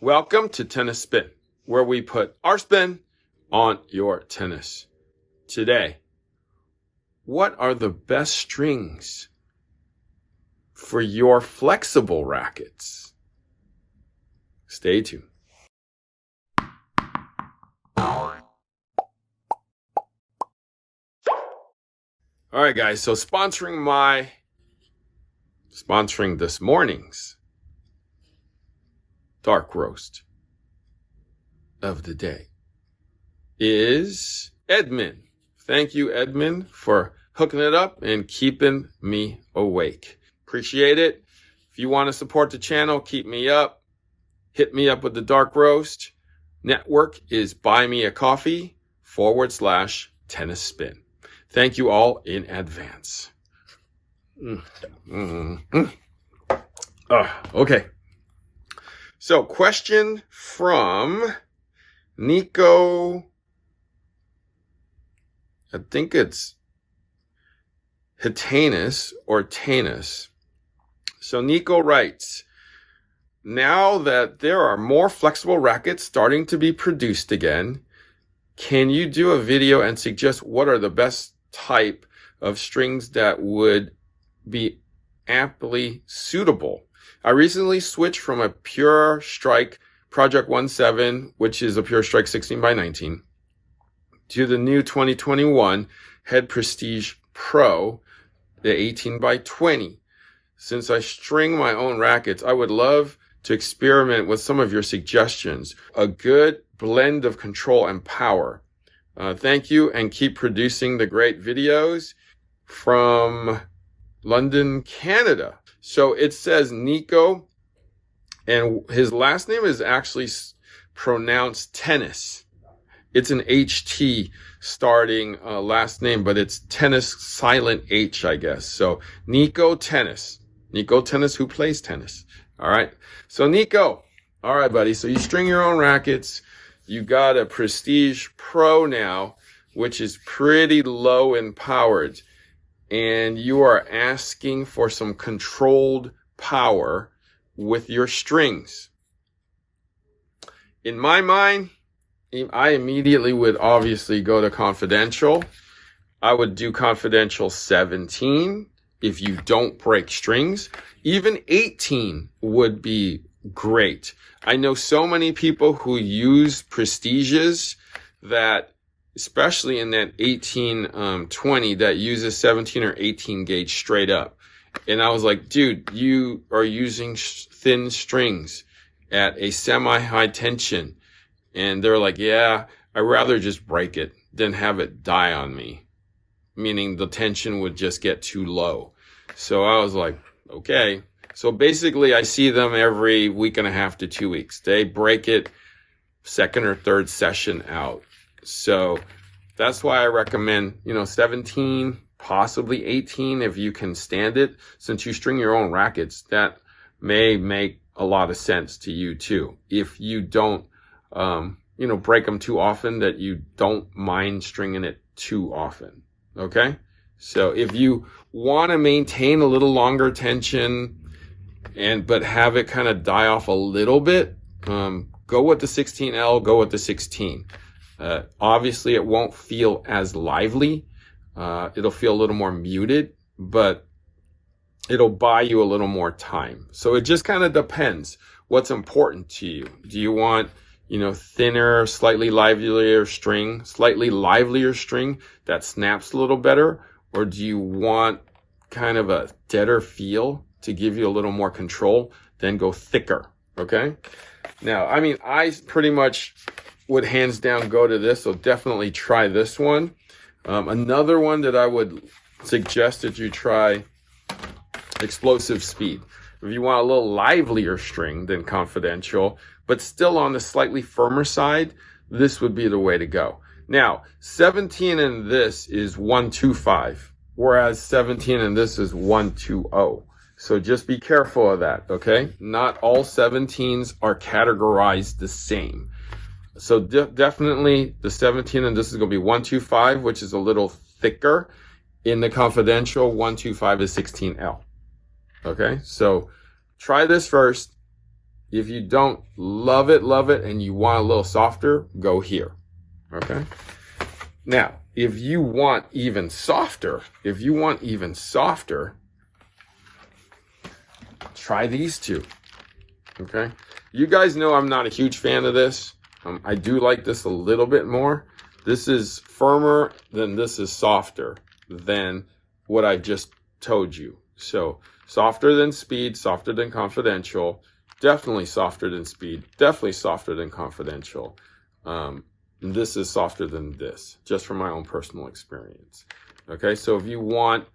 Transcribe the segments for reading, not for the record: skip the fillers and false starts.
Welcome to Tennis Spin, where we put our spin on your tennis. Today, what are the best strings for your flexible rackets? Stay tuned. All right, guys, so sponsoring this morning's dark roast of the day is Edmund. Thank you, Edmund, for hooking it up and keeping me awake. Appreciate it. If you want to support the channel, hit me up with the dark roast. Network is buymeacoffee.com/tennis spin. Thank you all in advance. Okay. So, question from Niko. I think it's Htenas or Htenas. So Nico writes, now that there are more flexible rackets starting to be produced again, can you do a video and suggest what are the best type of strings that would be amply suitable? I recently switched from a Pure Strike Project 1.7, which is a Pure Strike 16x19, to the new 2021 Head Prestige Pro, the 18x20. Since I string my own rackets, I would love to experiment with some of your suggestions. A good blend of control and power. Thank you, and keep producing the great videos. From London, Canada. So it says Nico, and his last name is actually pronounced Tennis. It's an HT starting last name, but it's tennis, silent H, I guess. So Niko Htenas. Niko Htenas, who plays tennis. All right. So Nico, all right, buddy. So you string your own rackets. You got a Prestige Pro now, which is pretty low and powered. And you are asking for some controlled power with your strings. In my mind, I immediately would obviously go to confidential. I would do confidential 17 if you don't break strings. Even 18 would be great. I know so many people who use Prestiges that, especially in that 18-20 that uses 17 or 18 gauge straight up. And I was like, dude, you are using thin strings at a semi-high tension. And they're like, yeah, I'd rather just break it than have it die on me. Meaning the tension would just get too low. So I was like, okay. So basically I see them every week and a half to 2 weeks. They break it second or third session out. So that's why I recommend, 17, possibly 18 if you can stand it. Since you string your own rackets, that may make a lot of sense to you too. If you don't, break them too often, that you don't mind stringing it too often. Okay? So if you want to maintain a little longer tension but have it kind of die off a little bit, go with the 16L, go with the 16. Obviously, it won't feel as lively. It'll feel a little more muted, but it'll buy you a little more time. So it just kind of depends what's important to you. Do you want, thinner, slightly livelier string that snaps a little better? Or do you want kind of a deader feel to give you a little more control? Then go thicker, okay? Now, I pretty much would hands down go to this, so definitely try this one. Another one that I would suggest that you try, Explosive Speed. If you want a little livelier string than confidential, but still on the slightly firmer side, this would be the way to go. Now, 17 in this is 125, whereas 17 in this is 120. So just be careful of that, okay? Not all 17s are categorized the same. So definitely the 17, and this is going to be 125, which is a little thicker. In the confidential, 125 is 16L. Okay, so try this first. If you don't love it, and you want a little softer, go here. Okay? Now, if you want even softer, try these two. Okay? You guys know I'm not a huge fan of this. I do like this a little bit more. This is firmer than this is softer than what I just told you. So softer than Speed, softer than Confidential, definitely softer than Speed, definitely softer than Confidential. This is softer than this, just from my own personal experience. Okay, so if you want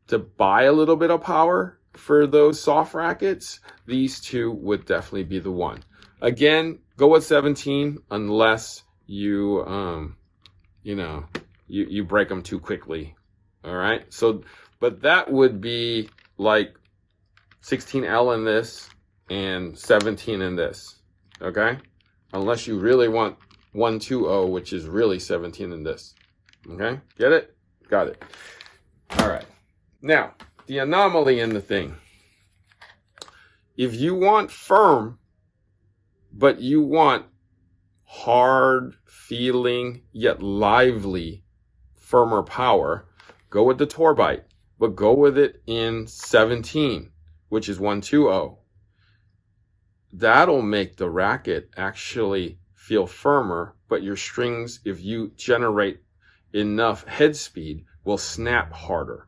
to buy a little bit of power for those soft rackets, these two would definitely be the one. Again, go with 17 unless you, you break them too quickly. All right. So, but that would be like 16L in this and 17 in this. Okay. Unless you really want 120, which is really 17 in this. Okay. Get it? Got it. All right. Now, the anomaly in the thing. If you want firm, but you want hard feeling yet lively, firmer power, go with the Torbite, but go with it in 17, which is 120. That'll make the racket actually feel firmer, but your strings, if you generate enough head speed, will snap harder.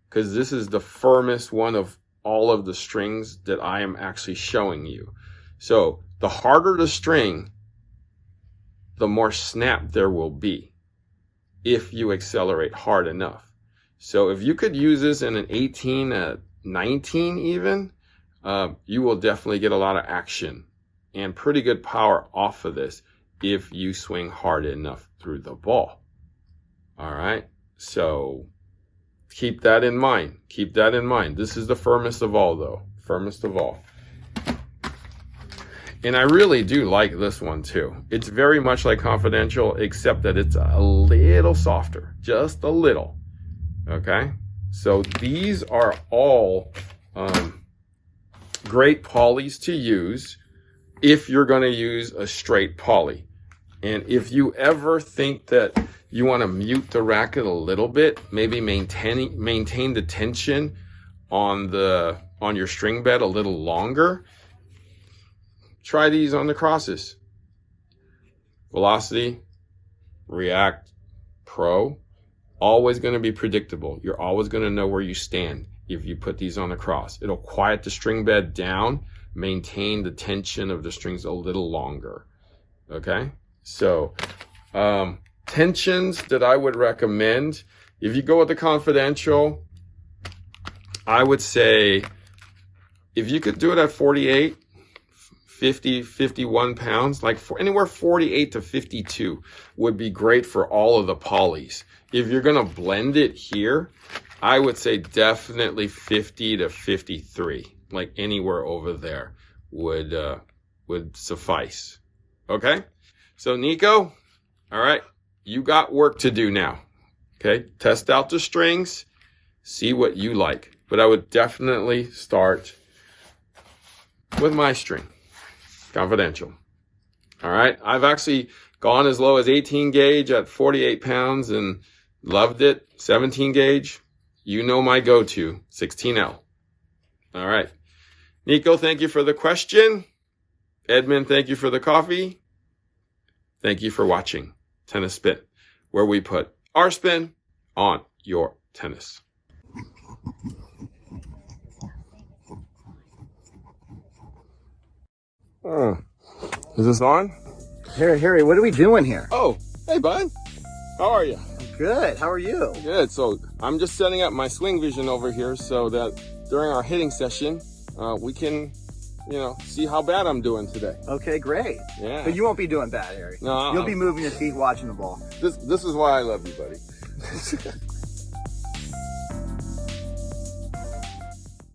Because this is the firmest one of all of the strings that I am actually showing you. So the harder the string, the more snap there will be if you accelerate hard enough. So if you could use this in an 18, 19 even, you will definitely get a lot of action and pretty good power off of this if you swing hard enough through the ball. All right, so keep that in mind. Keep that in mind. This is the firmest of all, though. Firmest of all. And I really do like this one, too. It's very much like Confidential, except that it's a little softer. Just a little. Okay? So these are all great polys to use if you're going to use a straight poly. And if you ever think that you want to mute the racket a little bit, maybe maintain the tension on your string bed a little longer, try these on the crosses. Velocity, React Pro, always going to be predictable. You're always going to know where you stand if you put these on the cross. It'll quiet the string bed down, maintain the tension of the strings a little longer. Okay? So, tensions that I would recommend, if you go with the Confidential, I would say if you could do it at 48, 50, 51 pounds, like anywhere 48 to 52 would be great for all of the polys. If you're going to blend it here, I would say definitely 50 to 53, like anywhere over there would suffice. Okay? So Nico, all right, you got work to do now. Okay? Test out the strings, see what you like. But I would definitely start with my string. Confidential. All right. I've actually gone as low as 18 gauge at 48 pounds and loved it. 17 gauge, you know my go-to, 16L. All right. Nico, thank you for the question. Edmund, thank you for the coffee. Thank you for watching Tennis Spin, where we put our spin on your tennis. Is this on? Harry, what are we doing here? Oh, hey, bud. How are you? Good. How are you? Good. So I'm just setting up my SwingVision over here so that during our hitting session, we can, see how bad I'm doing today. Okay, great. Yeah. But you won't be doing bad, Harry. No. You'll be moving your feet, watching the ball. This is why I love you, buddy.